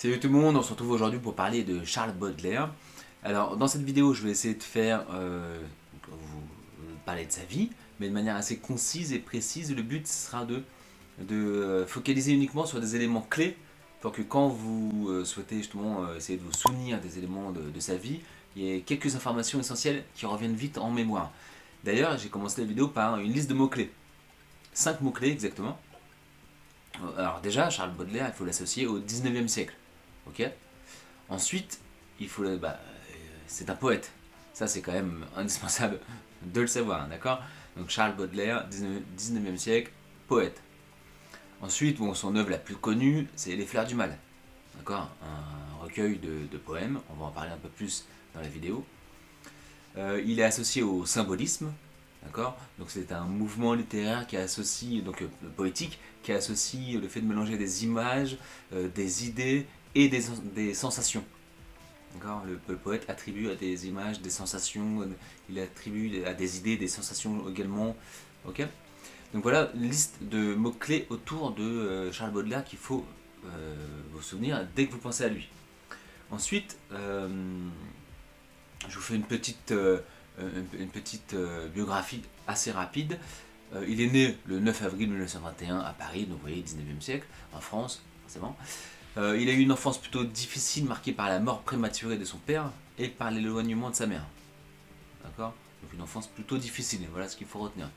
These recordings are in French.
Salut tout le monde, on se retrouve aujourd'hui pour parler de Charles Baudelaire. Alors dans cette vidéo je vais essayer de vous parler de sa vie, mais de manière assez concise et précise. Le but sera de focaliser uniquement sur des éléments clés pour que quand vous souhaitez justement essayer de vous souvenir des éléments de sa vie, il y ait quelques informations essentielles qui reviennent vite en mémoire. D'ailleurs j'ai commencé la vidéo par une liste de mots-clés. 5 mots-clés exactement. Alors déjà, Charles Baudelaire, il faut l'associer au 19e siècle. Ok. Ensuite, c'est un poète. Ça, c'est quand même indispensable de le savoir, d'accord. Donc Charles Baudelaire, 19e siècle, poète. Ensuite, son œuvre la plus connue, c'est Les Fleurs du Mal. D'accord. Un recueil de poèmes, on va en parler un peu plus dans la vidéo. Il est associé au symbolisme. D'accord. Donc c'est un mouvement littéraire qui associe, poétique, qui associe le fait de mélanger des images, des idées et des sensations. Le poète attribue à des images, des sensations, il attribue à des idées, des sensations également. Okay. Donc voilà une liste de mots-clés autour de Charles Baudelaire qu'il faut vous souvenir dès que vous pensez à lui. Ensuite, je vous fais une petite biographie assez rapide. Il est né le 9 avril 1921 à Paris, donc vous voyez, 19e siècle, en France, forcément. Il a eu une enfance plutôt difficile, marquée par la mort prématurée de son père et par l'éloignement de sa mère. D'accord. Donc une enfance plutôt difficile, voilà ce qu'il faut retenir.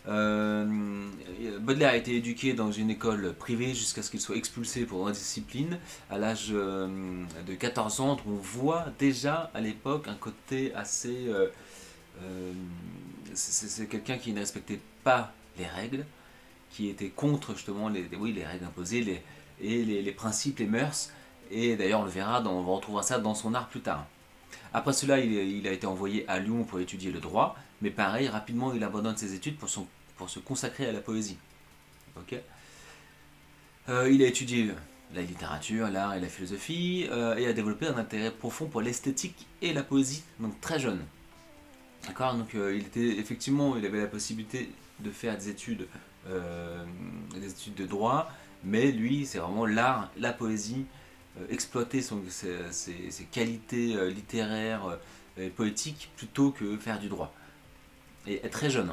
Baudelaire a été éduqué dans une école privée jusqu'à ce qu'il soit expulsé pour indiscipline à l'âge de 14 ans. On voit déjà à l'époque un côté assez... c'est quelqu'un qui ne respectait pas les règles, qui était contre justement les règles imposées les principes, les mœurs. Et d'ailleurs on le verra, on va retrouver ça dans son art plus tard. Après cela, il a été envoyé à Lyon pour étudier le droit, mais pareil, rapidement il abandonne ses études pour se consacrer à la poésie. Okay. Il a étudié la littérature, l'art et la philosophie, et a développé un intérêt profond pour l'esthétique et la poésie, donc très jeune. D'accord, donc il avait la possibilité de faire des études de droit, mais lui, c'est vraiment l'art, la poésie, exploiter ses qualités littéraires et poétiques plutôt que faire du droit. Et est très jeune.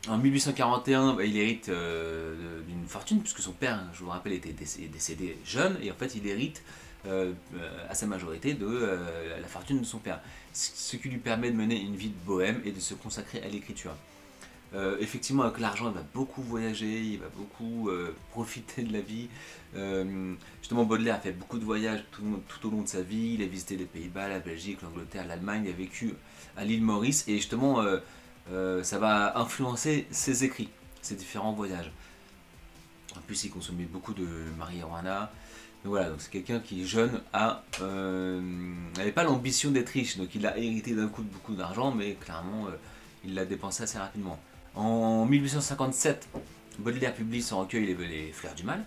En 1841, il hérite d'une fortune, puisque son père, je vous rappelle, était décédé jeune, et en fait il hérite à sa majorité de la fortune de son père, ce qui lui permet de mener une vie de bohème et de se consacrer à l'écriture. Effectivement, avec l'argent, il va beaucoup voyager, il va beaucoup profiter de la vie. Justement, Baudelaire a fait beaucoup de voyages tout au long de sa vie. Il a visité les Pays-Bas, la Belgique, l'Angleterre, l'Allemagne. Il a vécu à l'île Maurice et justement, ça va influencer ses écrits, ses différents voyages. En plus, il consommait beaucoup de marijuana. Donc voilà, c'est quelqu'un qui, jeune, n'avait pas l'ambition d'être riche. Donc il a hérité d'un coup de beaucoup d'argent, mais clairement, il l'a dépensé assez rapidement. En 1857, Baudelaire publie son recueil Les Fleurs du Mal,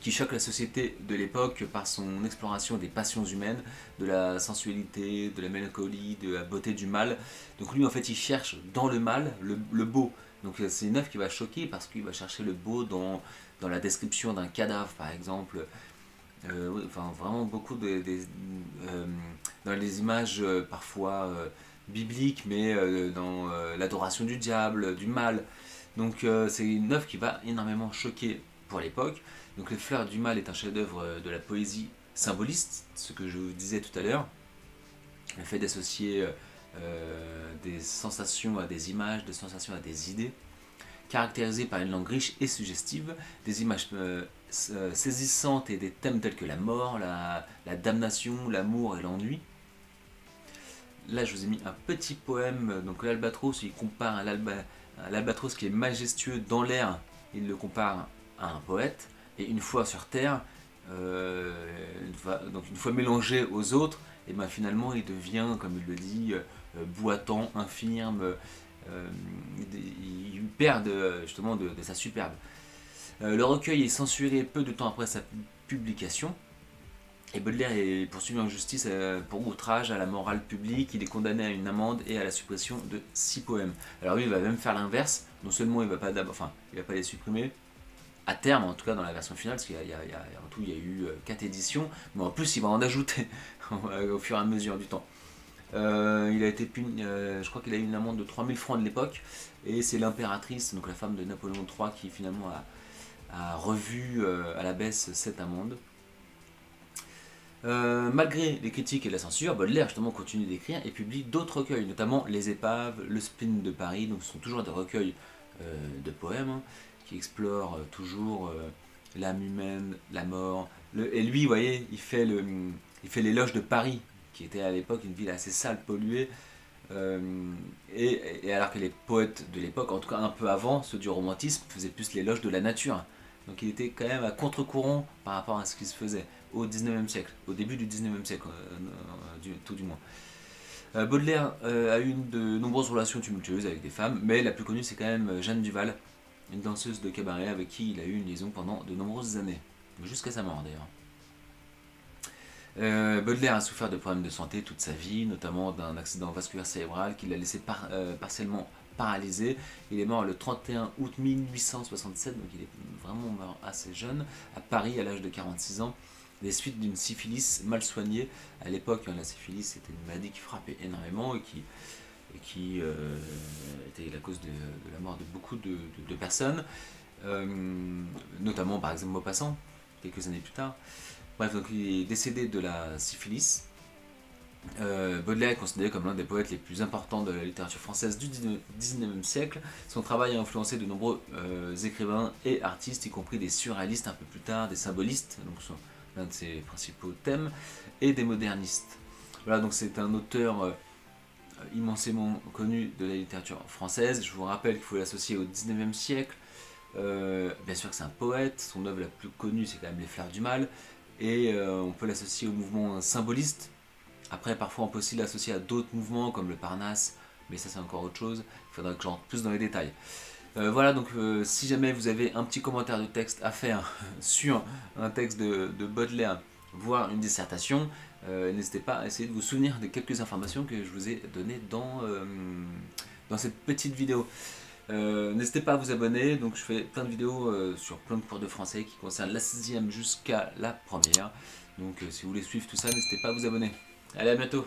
qui choque la société de l'époque par son exploration des passions humaines, de la sensualité, de la mélancolie, de la beauté du mal. Donc lui, en fait, il cherche dans le mal le beau. Donc c'est une œuvre qui va choquer parce qu'il va chercher le beau dans la description d'un cadavre, par exemple. Vraiment beaucoup dans les images parfois bibliques, mais dans l'adoration du diable, du mal. Donc c'est une œuvre qui va énormément choquer pour l'époque. Donc Les Fleurs du Mal est un chef-d'œuvre de la poésie symboliste, ce que je vous disais tout à l'heure. Le fait d'associer des sensations à des images, des sensations à des idées, caractérisées par une langue riche et suggestive, des images saisissantes et des thèmes tels que la mort, la damnation, l'amour et l'ennui. Là, je vous ai mis un petit poème, donc l'Albatros, il compare à l'Albatros qui est majestueux dans l'air, il le compare à un poète, et une fois sur Terre, donc une fois mélangé aux autres, et ben finalement il devient, comme il le dit, boitant, infirme, il perd justement de sa superbe. Le recueil est censuré peu de temps après sa publication. Et Baudelaire est poursuivi en justice pour outrage à la morale publique. Il est condamné à une amende et à la suppression de 6 poèmes. Alors lui, il va même faire l'inverse. Non seulement il va pas les supprimer, à terme, en tout cas dans la version finale, parce en tout il y a eu 4 éditions, mais en plus il va en ajouter au fur et à mesure du temps. Il a été puni, je crois qu'il a eu une amende de 3000 francs de l'époque, et c'est l'impératrice, donc la femme de Napoléon III, qui finalement a revu à la baisse cette amende. Malgré les critiques et la censure, Baudelaire justement continue d'écrire et publie d'autres recueils, notamment Les Épaves, Le Spleen de Paris, donc ce sont toujours des recueils de poèmes hein, qui explorent toujours l'âme humaine, la mort. Et lui, vous voyez, il fait l'éloge de Paris, qui était à l'époque une ville assez sale, polluée, et alors que les poètes de l'époque, en tout cas un peu avant, ceux du romantisme, faisaient plus l'éloge de la nature. Donc il était quand même à contre-courant par rapport à ce qui se faisait au 19e siècle, au début du 19e siècle, tout du moins. Baudelaire a eu de nombreuses relations tumultueuses avec des femmes, mais la plus connue c'est quand même Jeanne Duval, une danseuse de cabaret avec qui il a eu une liaison pendant de nombreuses années, jusqu'à sa mort d'ailleurs. Baudelaire a souffert de problèmes de santé toute sa vie, notamment d'un accident vasculaire cérébral qui l'a laissé partiellement paralysé. Il est mort le 31 août 1867, donc il est vraiment mort assez jeune, à Paris à l'âge de 46 ans, des suites d'une syphilis mal soignée. À l'époque, la syphilis c'était une maladie qui frappait énormément et qui était la cause de la mort de beaucoup de personnes, notamment par exemple Maupassant, quelques années plus tard. Bref, donc il est décédé de la syphilis. Baudelaire est considéré comme l'un des poètes les plus importants de la littérature française du 19e siècle. Son travail a influencé de nombreux écrivains et artistes, y compris des surréalistes un peu plus tard, des symbolistes, donc l'un de ses principaux thèmes, et des modernistes. Voilà, donc c'est un auteur immensément connu de la littérature française. Je vous rappelle qu'il faut l'associer au 19e siècle. Bien sûr que c'est un poète, son œuvre la plus connue c'est quand même Les Fleurs du Mal, et on peut l'associer au mouvement symboliste. Après, parfois, on peut aussi l'associer à d'autres mouvements comme le Parnasse, mais ça, c'est encore autre chose. Il faudra que j'entre plus dans les détails. Voilà, donc si jamais vous avez un petit commentaire de texte à faire sur un texte de Baudelaire, voire une dissertation, n'hésitez pas à essayer de vous souvenir de quelques informations que je vous ai données dans cette petite vidéo. N'hésitez pas à vous abonner, donc je fais plein de vidéos sur plein de cours de français qui concernent la 6e jusqu'à la première. Donc si vous voulez suivre tout ça, n'hésitez pas à vous abonner. Allez, à bientôt!